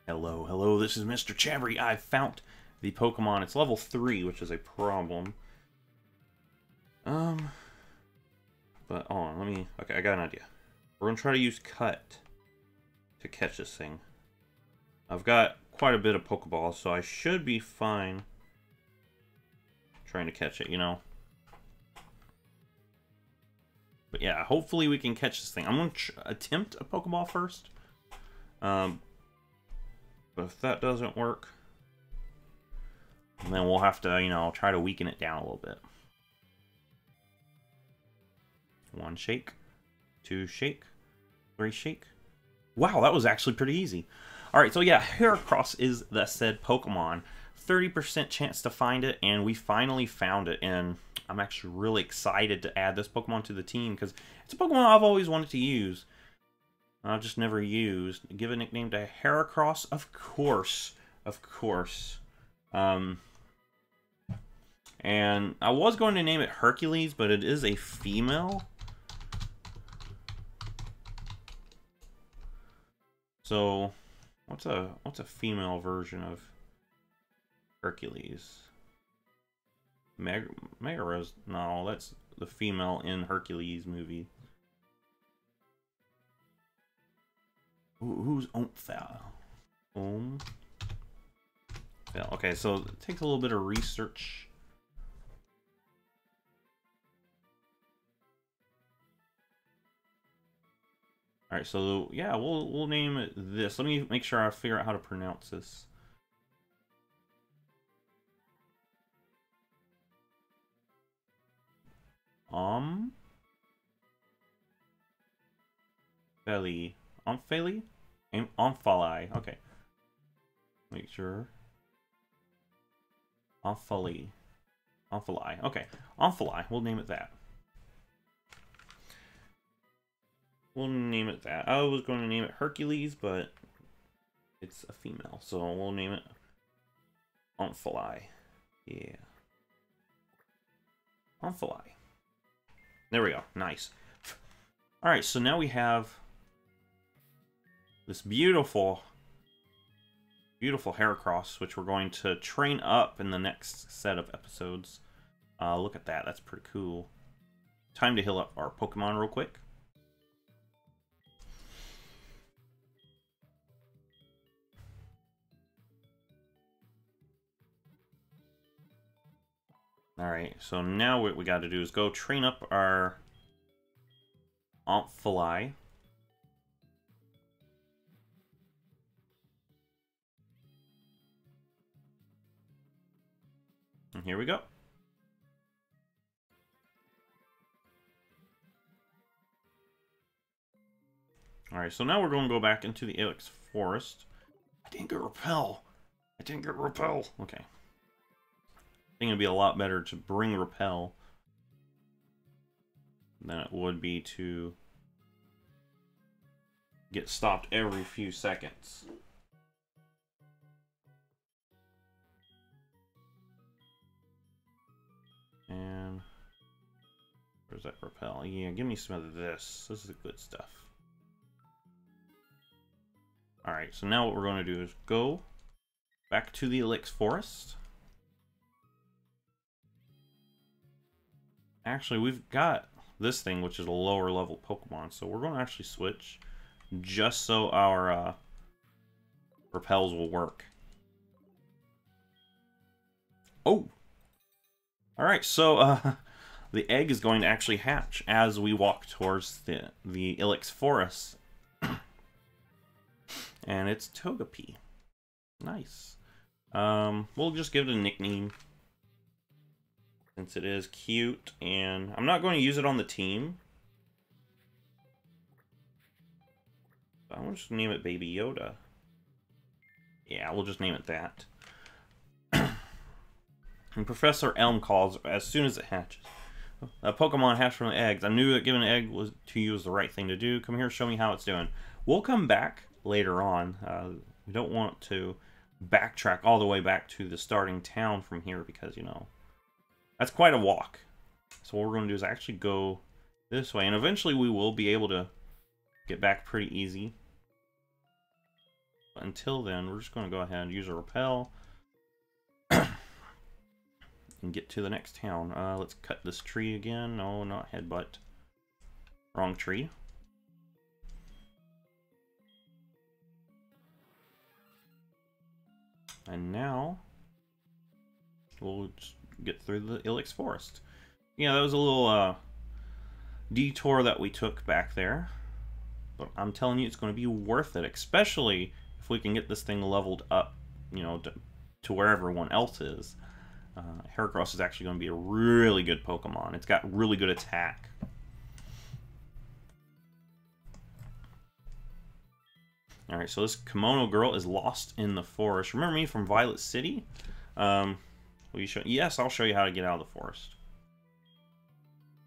Hello, hello, this is MrChabry. I've found the Pokemon. It's level 3, which is a problem. But hold on, okay, I got an idea. We're gonna try to use Cut to catch this thing. I've got quite a bit of Pokeballs, so I should be fine trying to catch it, you know? But yeah, hopefully we can catch this thing. I'm gonna attempt a Pokeball first. But if that doesn't work, then we'll have to, you know, try to weaken it down a little bit. 1 shake, 2 shake, 3 shake. Wow, that was actually pretty easy. Alright, so yeah, Heracross is the said Pokemon. 30% chance to find it, and we finally found it, and I'm actually really excited to add this Pokemon to the team, because it's a Pokemon I've always wanted to use. I've just never used. Give a nickname to Heracross? Of course. Of course. And I was going to name it Hercules, but it is a female. So, what's a female version of Hercules? Megara's? No, that's the female in Hercules movie. Who's Omphal? Okay, so it takes a little bit of research. Alright, so yeah, we'll name it this. Let me make sure I figure out how to pronounce this. Omphali. Omphali? Omphali. Okay. Make sure. Omphali. Omphali. Okay. Omphali. We'll name it that. We'll name it that. I was going to name it Hercules, but it's a female, so we'll name it Omphali. Yeah. Omphali. There we go. Nice. Alright, so now we have this beautiful Heracross, which we're going to train up in the next set of episodes. Look at that. That's pretty cool. Time to heal up our Pokemon real quick. Alright, so now what we got to do is go train up our Omphali. And here we go. Alright, so now we're going to go back into the Ilex Forest. I didn't get Repel. I didn't get Repel. Okay. I think it'd be a lot better to bring Repel than it would be to get stopped every few seconds. And where's that Repel? Yeah, give me some of this. This is the good stuff. Alright, so now what we're going to do is go back to the Ilex Forest. Actually, we've got this thing, which is a lower level Pokemon, so we're going to actually switch just so our Repels will work. Oh! Alright, so the egg is going to actually hatch as we walk towards the Ilex Forest. And it's Togepi. Nice. We'll just give it a nickname, since it is cute, and I'm not going to use it on the team. I'm going to just name it Baby Yoda. Yeah, we'll just name it that. And Professor Elm calls as soon as it hatches. A Pokemon hatched from the eggs. I knew that giving an egg to you was the right thing to do. Come here, show me how it's doing. We'll come back later on. We don't want to backtrack all the way back to the starting town from here because, you know, that's quite a walk. So what we're going to do is actually go this way. And eventually we will be able to get back pretty easy. But until then, we're just going to go ahead and use a repel and get to the next town. Let's cut this tree again. No, not headbutt. Wrong tree. And now we'll just get through the Ilex Forest. Yeah, that was a little detour that we took back there. But I'm telling you, it's going to be worth it, especially if we can get this thing leveled up, you know, to where everyone else is. Heracross is actually going to be a really good Pokemon. It's got really good attack. Alright, so this kimono girl is lost in the forest. Remember me from Violet City? Will you show? Yes, I'll show you how to get out of the forest.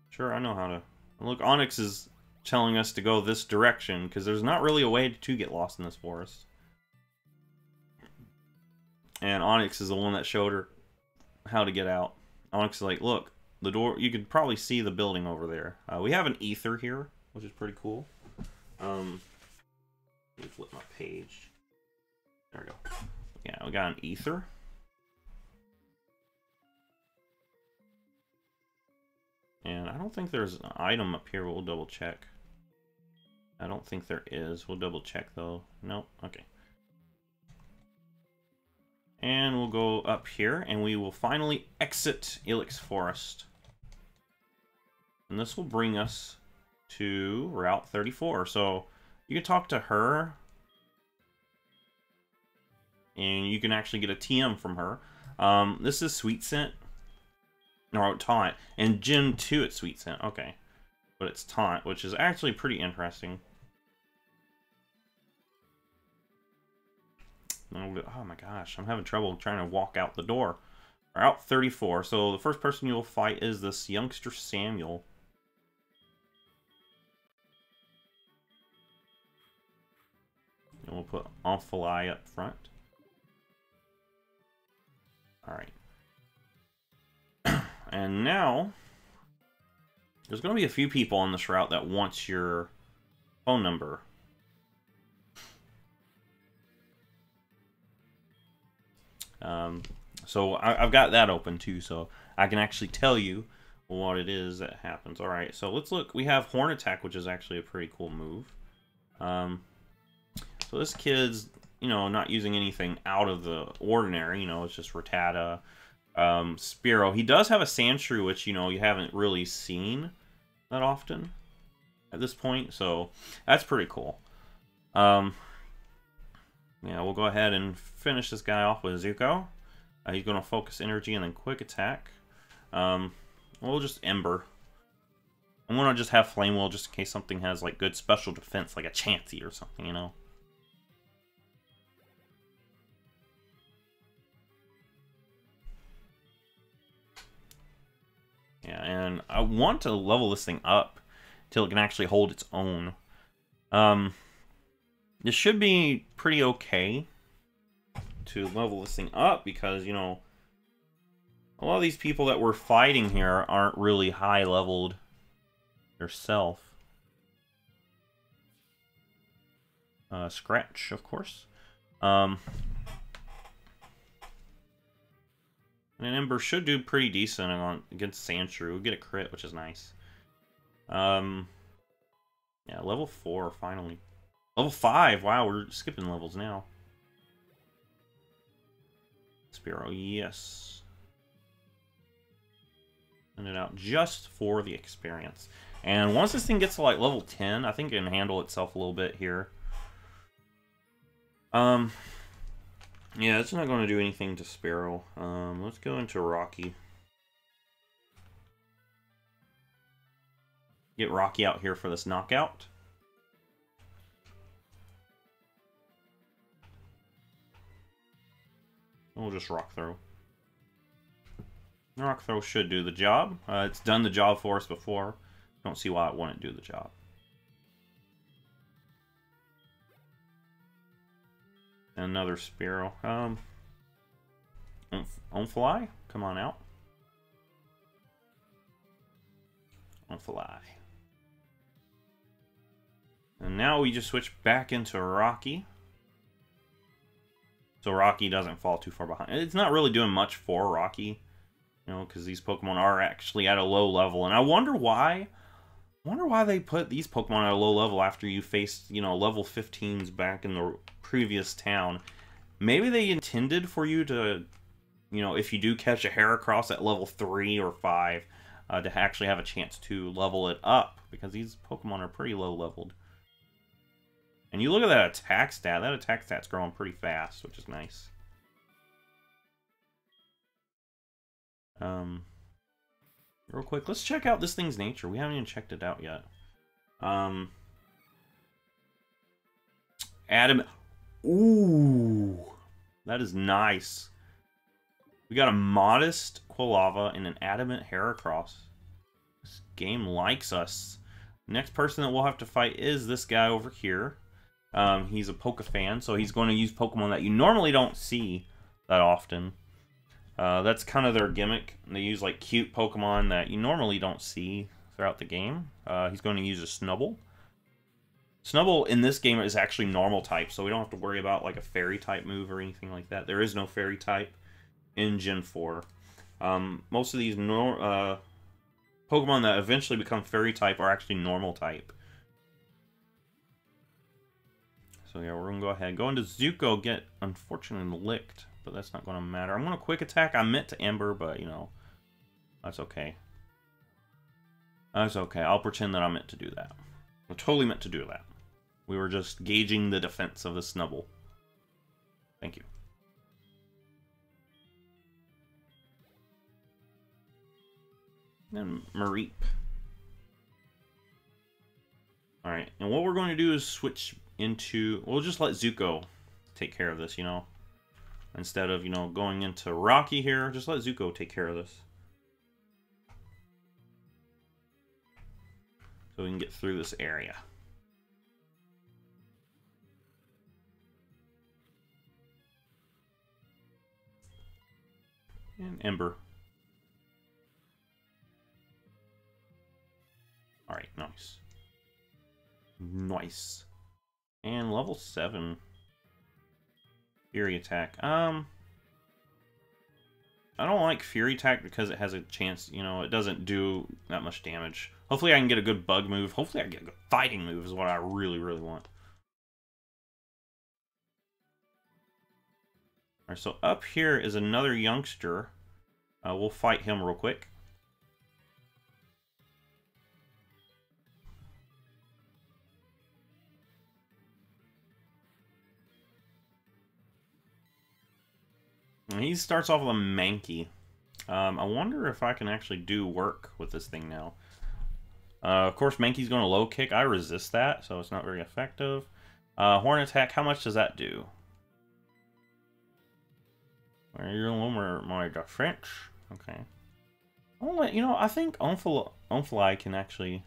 Sure, I know how to. Look, Onyx is telling us to go this direction, because there's not really a way to get lost in this forest. And Onyx is the one that showed her how to get out. Onyx is like, look, the door, you could probably see the building over there. We have an ether here, which is pretty cool. Let me flip my page. There we go. Yeah, we got an ether. And I don't think there's an item up here. We'll double check. I don't think there is. We'll double check though. Nope. Okay. And we'll go up here and we will finally exit Ilex Forest. And this will bring us to Route 34. So you can talk to her. And you can actually get a TM from her. This is Sweet Scent. No, Taunt. And Gym 2 it's Sweet Scent. Okay. But it's Taunt, which is actually pretty interesting. Oh my gosh, I'm having trouble trying to walk out the door. Route 34. So the first person you'll fight is this youngster Samuel. And we'll put Amphalie up front. Alright. And now, there's going to be a few people on this route that wants your phone number. So I've got that open too, so I can actually tell you what it is that happens. Alright, so let's look. We have Horn Attack, which is actually a pretty cool move. So this kid's, you know, not using anything out of the ordinary. You know, it's just Rattata. Spearow. He does have a Sandshrew, which, you know, you haven't really seen that often at this point, so that's pretty cool. Yeah, we'll go ahead and finish this guy off with Zuko. He's going to focus energy and then quick attack. We'll just Ember. I'm going to just have Flame Wheel just in case something has like good special defense, like a Chansey or something, you know. Yeah, and I want to level this thing up until it can actually hold its own. This should be pretty okay to level this thing up because, you know, a lot of these people that we're fighting here aren't really high leveled themselves. Scratch, of course. And an Ember should do pretty decent against Sandshrew. We'll get a crit, which is nice. Yeah, level 4, finally. Level 5! Wow, we're skipping levels now. Spearow, yes. Send it out just for the experience. And once this thing gets to like level 10, I think it can handle itself a little bit here. Yeah, it's not going to do anything to Spearow. Let's go into Rocky. Get Rocky out here for this knockout. We'll just Rock Throw. Rock Throw should do the job. It's done the job for us before. Don't see why it wouldn't do the job. Another Spearow. Amphalie, come on out. Amphalie. And now we just switch back into Rocky. So Rocky doesn't fall too far behind. It's not really doing much for Rocky, you know, because these Pokemon are actually at a low level. And I wonder why. I wonder why they put these Pokemon at a low level after you faced, you know, level 15s back in the previous town. Maybe they intended for you to, you know, if you do catch a Heracross at level 3 or 5, to actually have a chance to level it up, because these Pokemon are pretty low leveled. And you look at that attack stat. That attack stat's growing pretty fast, which is nice. Real quick, let's check out this thing's nature. We haven't even checked it out yet. Adamant. Ooh, that is nice. We got a modest Quilava and an adamant Heracross. This game likes us. Next person that we'll have to fight is this guy over here. He's a Poke fan, so he's going to use Pokemon that you normally don't see that often. That's kind of their gimmick. They use like cute Pokemon that you normally don't see throughout the game. He's going to use a Snubbull. Snubbull in this game is actually normal type, so we don't have to worry about like a fairy type move or anything like that. There is no fairy type in Gen 4. Most of these Pokemon that eventually become fairy type are actually normal type. So yeah, we're going to go ahead. Go into Zuko, get unfortunately licked, but that's not going to matter. I'm going to quick attack. I meant to Ember, but you know, that's okay. That's okay. I'll pretend that I meant to do that. I totally meant to do that. We were just gauging the defense of the Snubbull. Thank you. And Mareep. Alright, and what we're going to do is switch into... We'll just let Zuko take care of this, you know. Instead of, you know, going into Rocky here, just let Zuko take care of this. So we can get through this area. And Ember. Alright, nice. Nice. And level 7. Fury attack. I don't like Fury attack because it has a chance, you know, it doesn't do that much damage. Hopefully I can get a good bug move. Hopefully I get a good fighting move is what I really, really want. Alright, so up here is another youngster. We'll fight him real quick. And he starts off with a Mankey. I wonder if I can actually do work with this thing now. Of course, Mankey's going to low kick. I resist that, so it's not very effective. Horn attack, how much does that do? You're a little more French. Okay. Oh, you know, I think Onfly can actually...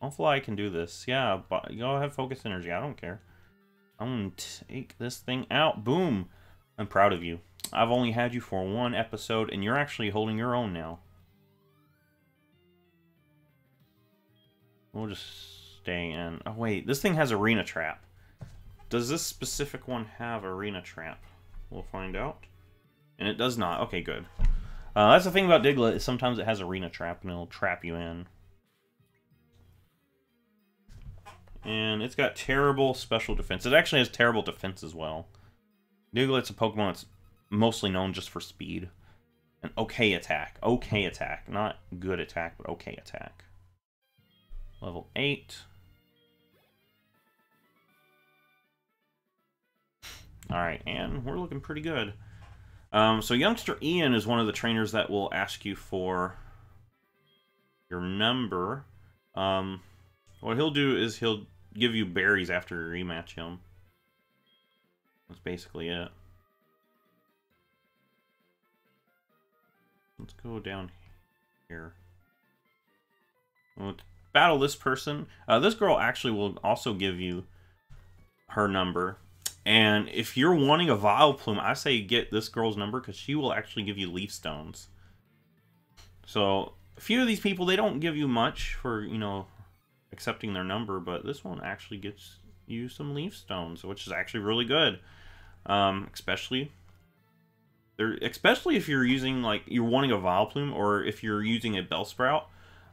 Onfly can do this. Yeah, but go ahead, focus energy. I don't care. I'm going to take this thing out. Boom. I'm proud of you. I've only had you for one episode, and you're actually holding your own now. We'll just stay in. Oh, wait. This thing has Arena Trap. Does this specific one have Arena Trap? We'll find out. And it does not. Okay, good. That's the thing about Diglett, is sometimes it has Arena Trap, and it'll trap you in. And it's got terrible special defense. It actually has terrible defense as well. Diglett's a Pokemon that's mostly known just for speed. And okay attack. Okay attack. Not good attack, but okay attack. Level 8. Alright, and we're looking pretty good. So youngster Ian is one of the trainers that will ask you for your number. What he'll do is he'll give you berries after you rematch him. That's basically it. Let's go down here. We'll battle this person. This girl actually will also give you her number. And if you're wanting a Vileplume, I say get this girl's number because she will actually give you Leaf Stones. So, a few of these people, they don't give you much for, you know, accepting their number, but this one actually gets you some Leaf Stones, which is actually really good. Especially if you're using, like, you're wanting a Vileplume, or if you're using a Bellsprout.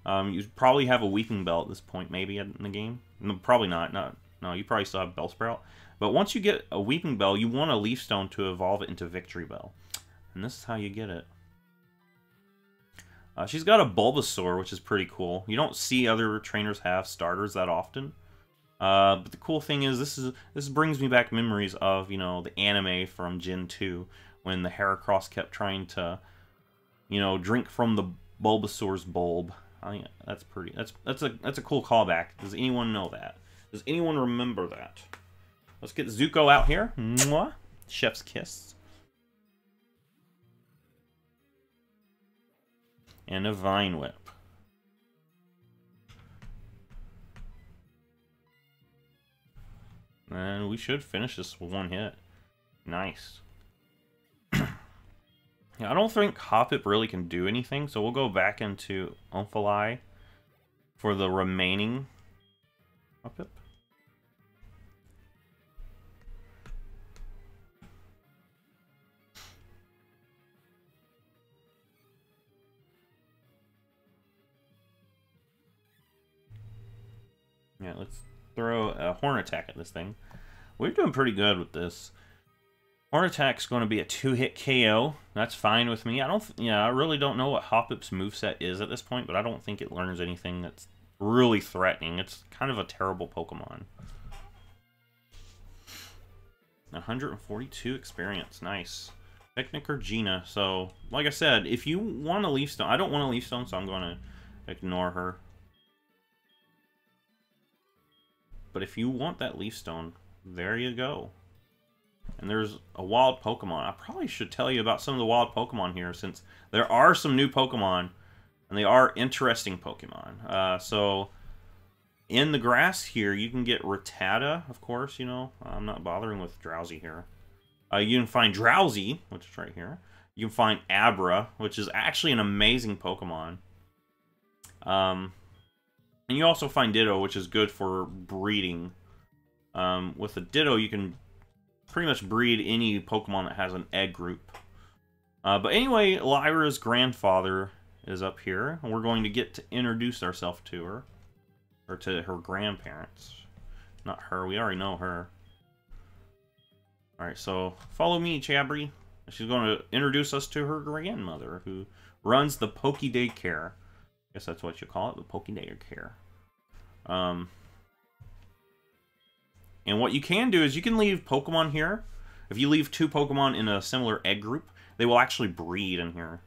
You probably have a Weeping Bell at this point, maybe, in the game. No, probably not. No, you probably still have Bellsprout. But once you get a Weeping Bell, you want a Leaf Stone to evolve it into Victory Bell. And this is how you get it. She's got a Bulbasaur, which is pretty cool. You don't see other trainers have starters that often. But the cool thing is, this brings me back memories of, you know, the anime from Gen 2, when the Heracross kept trying to, you know, drink from the Bulbasaur's bulb. I think that's a cool callback. Does anyone know that? Does anyone remember that? Let's get Zuko out here. Mwah. Chef's kiss. And a Vine Whip. And we should finish this with one hit. Nice. Yeah, I don't think Hoppip really can do anything, so we'll go back into Omphali for the remaining Hoppip. Yeah, let's throw a Horn Attack at this thing. We're doing pretty good with this. Horn Attack's going to be a 2-hit KO. That's fine with me. I really don't know what Hoppip's moveset is at this point, but I don't think it learns anything that's really threatening. It's kind of a terrible Pokemon. 142 experience. Nice. Picnic or Gina. So, like I said, if you want a Leaf Stone... I don't want a Leaf Stone, so I'm going to ignore her. But if you want that Leaf Stone, there you go. And there's a wild Pokemon. I probably should tell you about some of the wild Pokemon here, since there are some new Pokemon, and they are interesting Pokemon. So, in the grass here, you can get Rattata, of course, you know. I'm not bothering with Drowsy here. You can find Drowsy, which is right here. You can find Abra, which is actually an amazing Pokemon. And you also find Ditto, which is good for breeding. With a Ditto, you can pretty much breed any Pokemon that has an egg group. But anyway, Lyra's grandfather is up here, and we're going to get to introduce ourselves to her. Or to her grandparents. Not her, we already know her. Alright, so follow me, Chabry. She's going to introduce us to her grandmother, who runs the Poke Daycare. I guess that's what you call it, the Poke Daycare. And what you can do is you can leave Pokemon here. If you leave 2 Pokemon in a similar egg group, they will actually breed in here.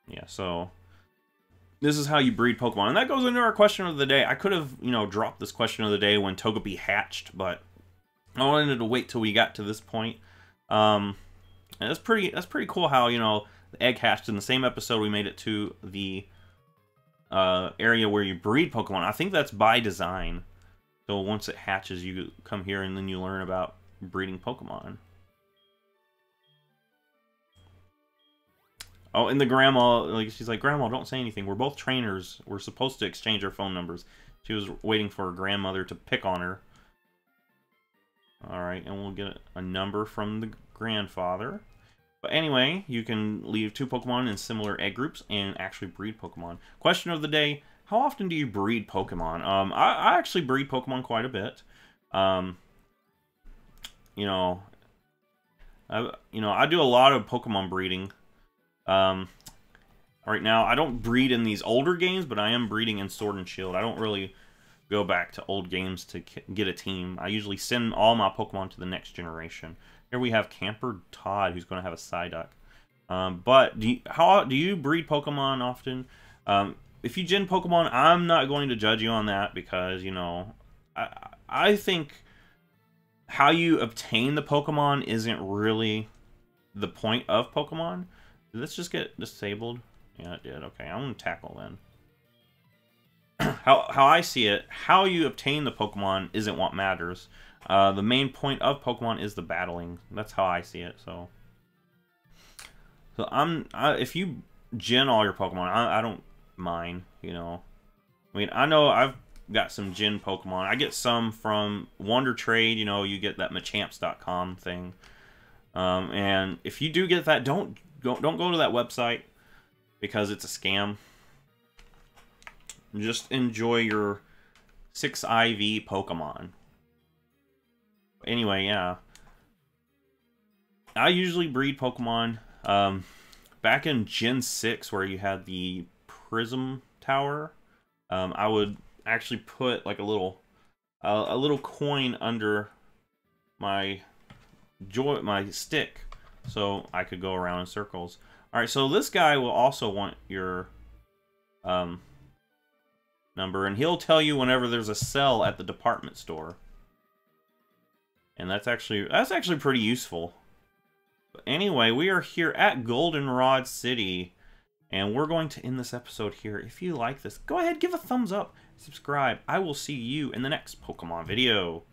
Yeah, so this is how you breed Pokemon. And that goes into our question of the day. I could have, you know, dropped this question of the day when Togepi hatched, but I wanted to wait till we got to this point. And that's pretty cool how, you know, the egg hatched in the same episode we made it to the area where you breed Pokemon. I think that's by design. So once it hatches, you come here and then you learn about breeding Pokemon. Oh, and the grandma, like, she's like, Grandma, don't say anything. We're both trainers. We're supposed to exchange our phone numbers. She was waiting for her grandmother to pick on her. Alright, and we'll get a number from the grandfather. But anyway, you can leave 2 Pokemon in similar egg groups and actually breed Pokemon. Question of the day, how often do you breed Pokemon? I actually breed Pokemon quite a bit. You know, I do a lot of Pokemon breeding. Right now, I don't breed in these older games, but I am breeding in Sword and Shield. I don't really go back to old games to get a team. I usually send all my Pokemon to the next generation. Here we have Camper Todd, who's going to have a Psyduck. But how do you breed Pokemon often? If you gen Pokemon, I'm not going to judge you on that because, you know, I think how you obtain the Pokemon isn't really the point of Pokemon. Did this just get disabled? Yeah, it did. Okay, I'm going to tackle then. How I see it, how you obtain the Pokemon isn't what matters. The main point of Pokemon is the battling. That's how I see it. So if you gen all your Pokemon, I don't mind. You know, I mean, I know I've got some gin Pokemon. I get some from Wonder Trade. You know, you get that Machamps.com thing. And if you do get that, don't go to that website because it's a scam. Just enjoy your 6IV Pokemon. Anyway, yeah. I usually breed Pokemon. Back in Gen 6, where you had the Prism Tower, I would actually put like a little coin under my stick, so I could go around in circles. All right, so this guy will also want your number, and he'll tell you whenever there's a sale at the department store, and that's actually pretty useful. But anyway, we are here at Goldenrod City, and we're going to end this episode here. If you like this, go ahead, give a thumbs up, subscribe. I will see you in the next Pokemon video.